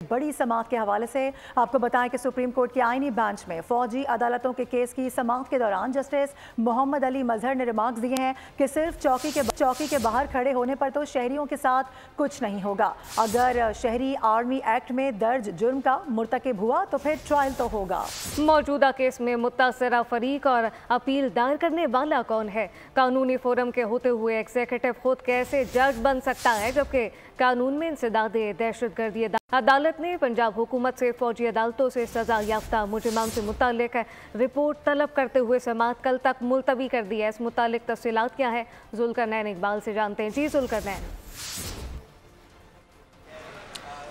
बड़ी समाअत के हवाले से आपको बताएं कि सुप्रीम कोर्ट के आईनी बेंच में फौजी अदालतों के केस की समाअत के दौरान जस्टिस मोहम्मद अली मजहर ने रिमार्क्स दिए हैं कि सिर्फ चौकी के बाहर खड़े होने पर तो शहरियों के साथ कुछ नहीं होगा। अगर शहरी आर्मी एक्ट में दर्ज जुर्म का मुर्तकिब हुआ तो फिर ट्रायल तो होगा। मौजूदा केस में मुत्तासिरा फरीक और अपील दायर करने वाला कौन है? कानूनी फोरम के होते हुए एग्जीक्यूटिव खुद कैसे जज बन सकता है, जबकि कानून में इंसदादे दहशतगर्दी अदालत ने पंजाब हुकूमत से फौजी अदालतों से सजा याफ्ता मुजरिमान से मुतालिक रिपोर्ट तलब करते हुए समाअत कल तक मुलतवी कर दी है। इस मुतालिक तफसीलात क्या है, जुल्करनैन इकबाल से जानते हैं। जी जुल्करनैन।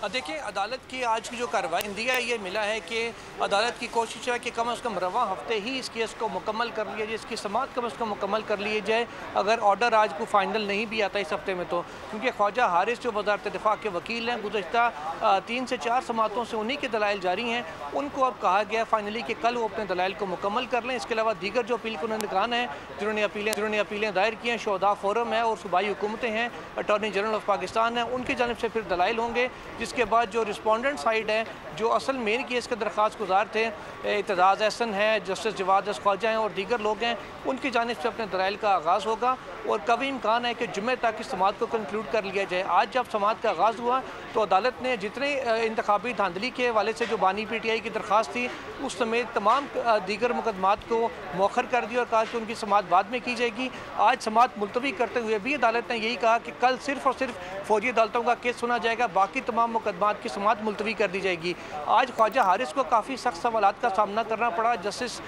देखिए, अदालत की आज की जो कार्रवाई इंदिया ये मिला है कि अदालत की कोशिश है कि कम अज़ कम रवा हफ्ते ही इस केस को मुकम्मल कर लिया जाए, इसकी समाअत कम अज़ कम मुकम्मल कर लिए जाए। अगर ऑर्डर आज को फाइनल नहीं भी आता इस हफ्ते में तो, क्योंकि ख्वाजा हारिस जो वज़ारत दिफा के वकील हैं, गुज़श्ता 3 से 4 समाअतों से उन्हीं के दलाइल जारी हैं। उनको अब कहा गया फाइनली कि कल वो अपने दलाइल को मुकम्मल कर लें। इसके अलावा दीगर जो अपील कुनंदगान हैं जिन्होंने अपीलें दायर की हैं, शोधा फोरम है और सूबाई हुकूमतें हैं, अटॉर्नी जनरल ऑफ पाकिस्तान है, उनकी जानिब से फिर दलाइल होंगे। जिसके बाद जो रिस्पोंडेंट साइड है, जो असल मेन केस के दरख्वास्त गुजार थे, इत्तेजाज एहसन है, जस्टिस जवाद ख्वाजा हैं और दीगर लोग हैं, उनकी जानिब से अपने दलाइल का आगाज़ होगा और कभी इम्कान है कि जुम्मे तक इस समाअत को कंक्लूड कर लिया जाए। आज जब समाअत का आगाज़ हुआ तो अदालत ने जितने इंतखाबी धांधली के हवाले से जो बानी PTI की दरख्वास्त थी उस समेत तमाम दीगर मुकदमात को मौखर कर दिया और कहा कि उनकी समाअत बाद में की जाएगी। आज समाअत मुलतवी करते हुए भी अदालत ने यही कहा कि कल सिर्फ और सिर्फ फौजी अदालतों का केस सुना जाएगा, बाकी तमाम मुकदमात की समाअत मुलतवी कर दी जाएगी। आज ख्वाजा हारिस को काफ़ी सख्त सवालात का सामना करना पड़ा जस्टिस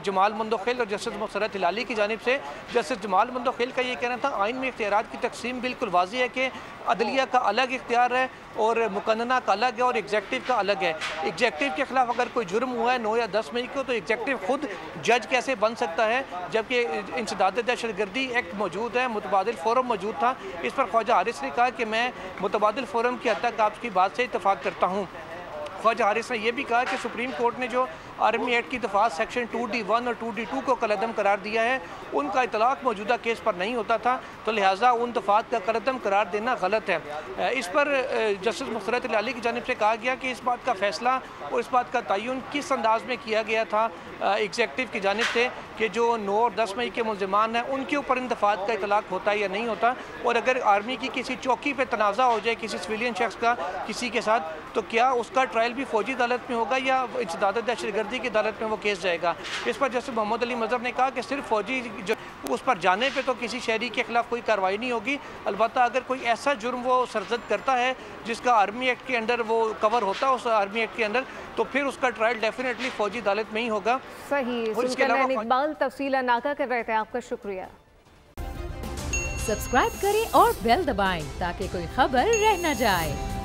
जमाल मंदोखेल और जस्टिस मसरत हिलाली की जानिब से। जस्टिस जमाल मंदोखेल का ये कहना था आइन में इख्तियारात की तकसीम बिल्कुल वाज़ी है कि अदलिया का अलग इख्तियार है और मुकन्नना का अलग है और एग्जेक्टिव का अलग है। एग्जेक्टिव के खिलाफ अगर कोई जुर्म हुआ है 9 या 10 मई को तो एग्जेक्टिव खुद जज कैसे बन सकता है, जबकि इंसदाद दहशतगर्दी एक्ट मौजूद है, मुतबादिल फोरम मौजूद था। इस पर ख्वाजा हारिस ने कहा कि मैं मुतबादिल फोरम की हद तक आपकी बात से इत्तफाक करता हूँ। ख्वाजा हारिस ने यह भी कहा कि सुप्रीम कोर्ट ने जो आर्मी एक्ट की दफात सेक्शन 2D1 और 2D2 को कलअदम करार दिया है, उनका इतलाक मौजूदा केस पर नहीं होता था, तो लिहाजा उन दफात का कलअदम करार देना गलत है। इस पर जस्टिस मसरत हिलाली की जानिब से कहा गया कि इस बात का फैसला और इस बात का तयन किस अंदाज में किया गया था एग्जेक्टिव की जानिब से कि जो 9 और 10 मई के मुलजमान हैं उनके ऊपर इन दफात का इतलाक होता है या नहीं होता। और अगर आर्मी की किसी चौकी पर तनाज़ा हो जाए किसी सिविलियन शख्स का किसी के साथ, तो क्या उसका ट्रायल भी फौजी अदालत में होगा या इंसदाद दहशतगर्दी की अदालत में वो केस जाएगा। इस पर जस्टिस मोहम्मद अली मजहर ने कहा कि सिर्फ फौजी उस पर जाने पे तो किसी शहरी के खिलाफ कोई कार्रवाई नहीं होगी, अलबत्ता अगर कोई ऐसा जुर्म वो सरजद करता है जिसका आर्मी एक्ट के अंदर वो कवर होता है उस आर्मी एक्ट के अंदर, तो फिर उसका ट्रायल डेफिनेटली फौजी अदालत में ही होगा। सही, इकबाल तफसीला नाका कर रहे थे, आपका शुक्रिया। सब्सक्राइब करें और बेल दबाएं ताकि कोई खबर रह न जाए।